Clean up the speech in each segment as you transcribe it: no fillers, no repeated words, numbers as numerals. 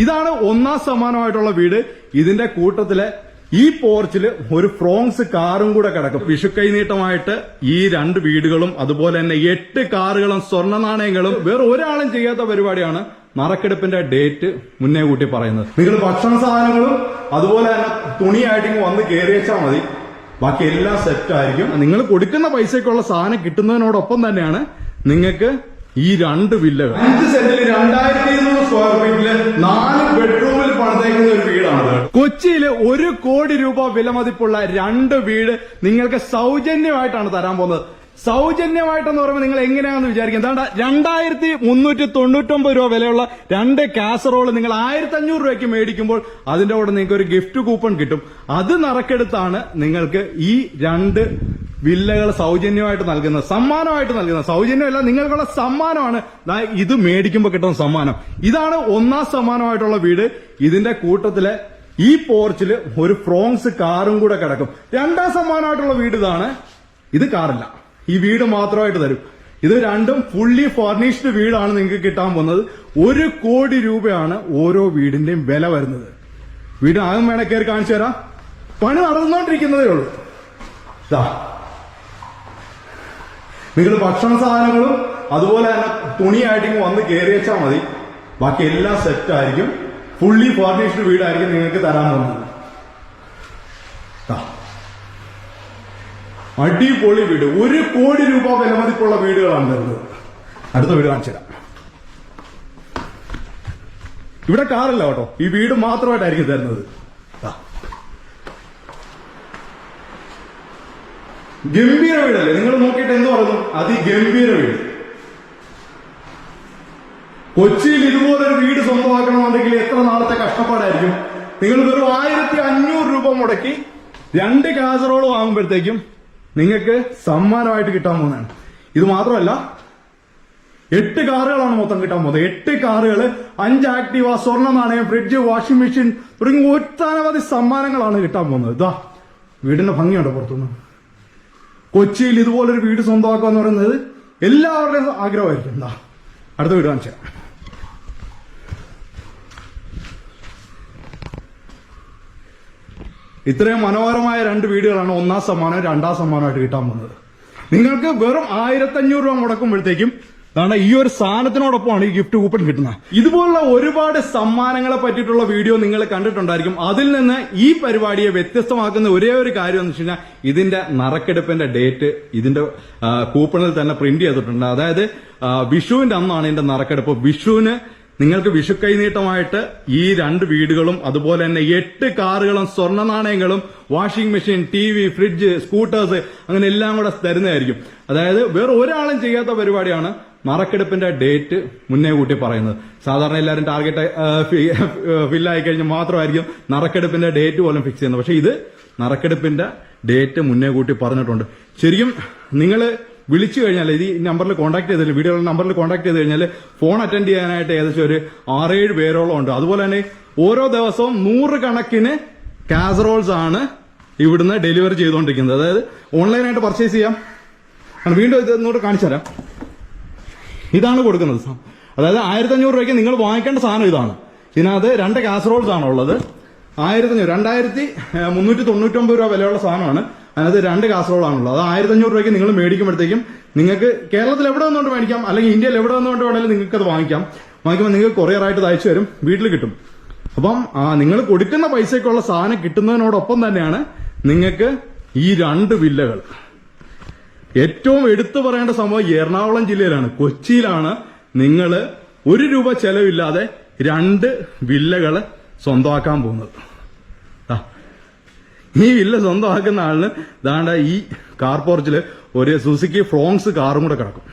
ഇതാണ് ഒന്നാം സമ്മാനമായിട്ടുള്ള വീട്. ഇതിന്റെ കൂട്ടത്തില് ഈ പോർച്ചിൽ ഒരു ഫ്രോങ്സ് കാറും കൂടെ കിടക്കും. വിഷു കൈനീട്ടമായിട്ട് ഈ 2 വീടുകളും അതുപോലെ തന്നെ 8 കാറുകളും സ്വർണ്ണ നാണയങ്ങളും വേറെ ഒരാളും ചെയ്യാത്ത പരിപാടിയാണ് നറുക്കെടുപ്പിന്റെ ഡേറ്റ് മുന്നേ കൂട്ടി പറയുന്നത്. നിങ്ങൾ ഭക്ഷണ സാധനങ്ങളും അതുപോലെ തന്നെ തുണിയായിട്ട് വന്ന് കയറിയേച്ചാൽ മതി, ബാക്കി എല്ലാം സെറ്റ് ആയിരിക്കും. നിങ്ങൾ കൊടുക്കുന്ന പൈസക്കുള്ള സാധനം കിട്ടുന്നതിനോടൊപ്പം തന്നെയാണ് നിങ്ങൾക്ക് ഈ 2 വില്ലകൾ 5 സെന്റിൽ 2200 സ്ക്വയർ ഫീറ്റില് 4 ബെഡ്റൂമിൽ പണിതേക്കുന്ന ഒരു വീടാണ്. കൊച്ചിയിൽ 1 കോടി രൂപ വില മതിപ്പുള്ള 2 വീട് നിങ്ങൾക്ക് സൗജന്യമായിട്ടാണ് തരാൻ പോകുന്നത്. സൗജന്യമായിട്ടെന്ന് പറയുമ്പോൾ നിങ്ങൾ എങ്ങനെയാണെന്ന് വിചാരിക്കും. എന്താ 2399 രൂപ വിലയുള്ള 2 കാസറോള് നിങ്ങൾ 1500 രൂപയ്ക്ക് മേടിക്കുമ്പോൾ അതിന്റെ കൂടെ നിങ്ങൾക്ക് ഒരു ഗിഫ്റ്റ് കൂപ്പൺ കിട്ടും. അത് നറുക്കെടുത്താണ് നിങ്ങൾക്ക് ഈ 2 വില്ലകൾ സൗജന്യമായിട്ട് നൽകുന്നത്, സമ്മാനമായിട്ട് നൽകുന്നത്. സൗജന്യമല്ല, നിങ്ങൾക്കുള്ള സമ്മാനമാണ് ഇത് മേടിക്കുമ്പോൾ കിട്ടുന്ന സമ്മാനം. ഇതാണ് ഒന്നാം സമ്മാനമായിട്ടുള്ള വീട്. ഇതിന്റെ കൂട്ടത്തില് ഈ പോർച്ചിൽ ഒരു ഫ്രോങ്സ് കാറും കൂടെ കിടക്കും. 2ാം സമ്മാനമായിട്ടുള്ള വീട് ഇതാണ്. ഇത് കാറില്ല, ഈ വീട് മാത്രമായിട്ട് തരും. ഇത് 2ഉം ഫുള്ളി ഫർണിഷ്ഡ് വീടാണ് നിങ്ങൾക്ക് കിട്ടാൻ പോകുന്നത്. 1 കോടി രൂപയാണ് ഓരോ വീടിന്റെയും വില വരുന്നത്. വീട് ആകും വേണേ കയറി കാണിച്ചു തരാം. പണി നടന്നുകൊണ്ടിരിക്കുന്നതേ ഉള്ളൂ. നിങ്ങൾ ഭക്ഷണ സാധനങ്ങളും അതുപോലെ തന്നെ തുണിയായിട്ട് വന്ന് കയറിയേച്ചാൽ മതി, ബാക്കി എല്ലാം സെറ്റ് ആയിരിക്കും. ഫുള്ളി ഫർണിഷ്ഡ് വീടായിരിക്കും നിങ്ങൾക്ക് തരാൻ പോകുന്നത്. അടിപൊളി വീട്. 1 കോടി രൂപ വില മതിപ്പുള്ള വീടുകളാണ് തരുന്നത്. അടുത്ത വീട് കാണിച്ചു തരാം. ഇവിടെ കാറില്ല കേട്ടോ, ഈ വീട് മാത്രമായിട്ടായിരിക്കും തരുന്നത്. ഗംഭീര വീടല്ലേ, നിങ്ങൾ നോക്കിയിട്ട് എന്ത് പറയുന്നു, അതിഗംഭീര വീട്. കൊച്ചിയിൽ ഇതുപോലൊരു വീട് സ്വന്തമാക്കണമെന്നുണ്ടെങ്കിൽ എത്ര നാളത്തെ കഷ്ടപ്പാടായിരിക്കും. നിങ്ങൾ വെറും 1500 രൂപ മുടക്കി 2 കാസറോള് വാങ്ങുമ്പോഴത്തേക്കും നിങ്ങൾക്ക് സമ്മാനമായിട്ട് കിട്ടാൻ പോകുന്നതാണ്. ഇത് മാത്രമല്ല, 8 കാറുകളാണ് മൊത്തം കിട്ടാൻ പോകുന്നത്. 8 കാറുകൾ, 5 ആക്ടിവ, സ്വർണ്ണ നാണയം, ഫ്രിഡ്ജ്, വാഷിംഗ് മെഷീൻ തുടങ്ങി ഒട്ടനവധി സമ്മാനങ്ങളാണ് കിട്ടാൻ പോകുന്നത്. ഇതാ വീടിന്റെ ഭംഗിയുണ്ടോ പുറത്തുനിന്ന്. കൊച്ചിയിൽ ഇതുപോലൊരു വീട് സ്വന്തമാക്കുക എന്ന് പറയുന്നത് എല്ലാവരുടെയും ആഗ്രഹമായിരിക്കും. എന്താ അടുത്ത വീട് കാണിച്ചു തരാം. ഇത്രയും മനോഹരമായ 2 വീടുകളാണ് ഒന്നാം സമ്മാനം 2ാം സമ്മാനമായിട്ട് കിട്ടാൻ പോകുന്നത്. നിങ്ങൾക്ക് വെറും 1500 രൂപ മുടക്കുമ്പോഴത്തേക്കും അതാണ് ഈ ഒരു സാധനത്തിനോടൊപ്പമാണ് ഈ ഗിഫ്റ്റ് കൂപ്പൺ കിട്ടുന്നത്. ഇതുപോലുള്ള ഒരുപാട് സമ്മാനങ്ങളെ പറ്റിയിട്ടുള്ള വീഡിയോ നിങ്ങൾ കണ്ടിട്ടുണ്ടായിരിക്കും. അതിൽ നിന്ന് ഈ പരിപാടിയെ വ്യത്യസ്തമാക്കുന്ന ഒരേ ഒരു കാര്യം എന്ന് വെച്ച് കഴിഞ്ഞാൽ ഇതിന്റെ നറുക്കെടുപ്പിന്റെ ഡേറ്റ് ഇതിന്റെ കൂപ്പണിൽ തന്നെ പ്രിന്റ് ചെയ്തിട്ടുണ്ട്. അതായത് വിഷുവിന്റെ അന്നാണ് ഇതിന്റെ നറുക്കെടുപ്പ്. വിഷുവിന് നിങ്ങൾക്ക് വിഷു കൈനീട്ടമായിട്ട് ഈ 2 വീടുകളും അതുപോലെ തന്നെ 8 കാറുകളും സ്വർണ്ണ നാണയങ്ങളും washing machine, TV, fridge, scooters അങ്ങനെ എല്ലാം കൂടെ തരുന്നതായിരിക്കും. അതായത് വേറെ ഒരാളും ചെയ്യാത്ത പരിപാടിയാണ് നറുക്കെടുപ്പിന്റെ ഡേറ്റ് മുന്നേ കൂട്ടി പറയുന്നത്. സാധാരണ എല്ലാവരും ടാർഗറ്റ് ഫില്ലായി കഴിഞ്ഞാൽ മാത്രമായിരിക്കും നറുക്കെടുപ്പിന്റെ ഡേറ്റ് പോലും ഫിക്സ് ചെയ്യുന്നത്. പക്ഷെ ഇത് നറുക്കെടുപ്പിന്റെ ഡേറ്റ് മുന്നേ കൂട്ടി പറഞ്ഞിട്ടുണ്ട്. ശരിക്കും നിങ്ങൾ വിളിച്ചു കഴിഞ്ഞാൽ ഈ നമ്പറിൽ കോൺടാക്ട് ചെയ്തില്ല, വീഡിയോയുടെ നമ്പറിൽ കോൺടാക്ട് ചെയ്ത് കഴിഞ്ഞാൽ ഫോൺ അറ്റൻഡ് ചെയ്യാനായിട്ട് ഏകദേശം ഒരു 6-7 പേരോളം ഉണ്ട്. അതുപോലെ തന്നെ ഓരോ ദിവസവും 100 കണക്കിന് കാസറോൾസ് ആണ് ഇവിടുന്ന് ഡെലിവറി ചെയ്തുകൊണ്ടിരിക്കുന്നത്. അതായത് ഓൺലൈനായിട്ട് പർച്ചേസ് ചെയ്യാം. വീണ്ടും ഇത് ഇങ്ങോട്ട് കാണിച്ചു തരാം. ഇതാണ് കൊടുക്കുന്നത്. അതായത് 1500 രൂപയ്ക്ക് നിങ്ങൾ വാങ്ങിക്കേണ്ട സാധനം ഇതാണ്. ഇതിനകത്ത് 2 കാസറോൾസ് ആണ് ഉള്ളത്. 2399 രൂപ വിലയുള്ള സാധനമാണ്. അതിനകത്ത് 2 കാസറോളാണുള്ളത്. അത് 1500 രൂപയ്ക്ക് നിങ്ങൾ മേടിക്കുമ്പോഴത്തേക്കും നിങ്ങൾക്ക് കേരളത്തിൽ എവിടെ നിന്നുകൊണ്ട് മേടിക്കാം, അല്ലെങ്കിൽ ഇന്ത്യയിൽ എവിടെ നിന്നുകൊണ്ട് വേണമെങ്കിലും നിങ്ങൾക്ക് അത് വാങ്ങിക്കാം. വാങ്ങിക്കുമ്പോൾ നിങ്ങൾക്ക് കൊറിയറായിട്ട് അയച്ചു തരും, വീട്ടിൽ കിട്ടും. അപ്പം നിങ്ങൾ കൊടുക്കുന്ന പൈസക്കുള്ള സാധനം കിട്ടുന്നതിനോടൊപ്പം തന്നെയാണ് നിങ്ങൾക്ക് ഈ 2 വില്ലകൾ. ഏറ്റവും എടുത്തു പറയേണ്ട സംഭവം എറണാകുളം ജില്ലയിലാണ്, കൊച്ചിയിലാണ് നിങ്ങൾ 1 രൂപ ചെലവില്ലാതെ 2 വില്ലകൾ സ്വന്തമാക്കാൻ പോകുന്നത്. ഈ വില്ല സ്വന്തമാക്കുന്ന ആളിന് ദാണ്ട ഈ കാർ പോർച്ചിൽ ഒരു സുസുക്കി ഫ്രോങ്സ് കാറും കൂടെ കിടക്കും.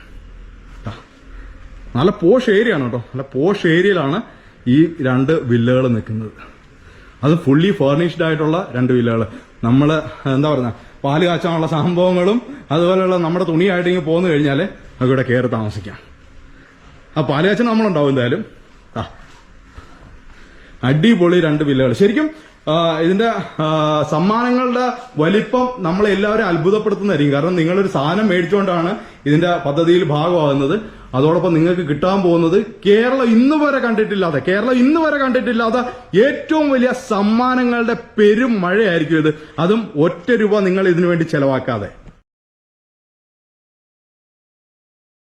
നല്ല പോഷ് ഏരിയ ആണ് കേട്ടോ. നല്ല പോഷ് ഏരിയയിലാണ് ഈ 2 വില്ലകൾ നിൽക്കുന്നത്. അത് ഫുള്ളി ഫർണിഷ്ഡ് ആയിട്ടുള്ള 2 വില്ലകൾ. നമ്മൾ എന്താ പറയുക, പാല് കാച്ചാനുള്ള സംഭവങ്ങളും അതുപോലെയുള്ള നമ്മുടെ തുണിയായിട്ട് ഇങ്ങനെ പോന്നു കഴിഞ്ഞാൽ നമുക്ക് ഇവിടെ കയറി താമസിക്കാം. ആ പാല് കാച്ചൻ നമ്മളുണ്ടാവും എന്തായാലും. അടിപൊളി 2 വില്ലകൾ. ശരിക്കും ഇതിന്റെ സമ്മാനങ്ങളുടെ വലിപ്പം നമ്മളെല്ലാവരും അത്ഭുതപ്പെടുത്തുന്നതായിരിക്കും. കാരണം നിങ്ങളൊരു സാധനം മേടിച്ചുകൊണ്ടാണ് ഇതിന്റെ പദ്ധതിയിൽ ഭാഗമാകുന്നത്. അതോടൊപ്പം നിങ്ങൾക്ക് കിട്ടാൻ പോകുന്നത് കേരളം ഇന്ന് വരെ കണ്ടിട്ടില്ലാത്ത ഏറ്റവും വലിയ സമ്മാനങ്ങളുടെ പെരും മഴയായിരിക്കും ഇത്. അതും ഒറ്റ രൂപ നിങ്ങൾ ഇതിനു വേണ്ടി ചെലവാക്കാതെ.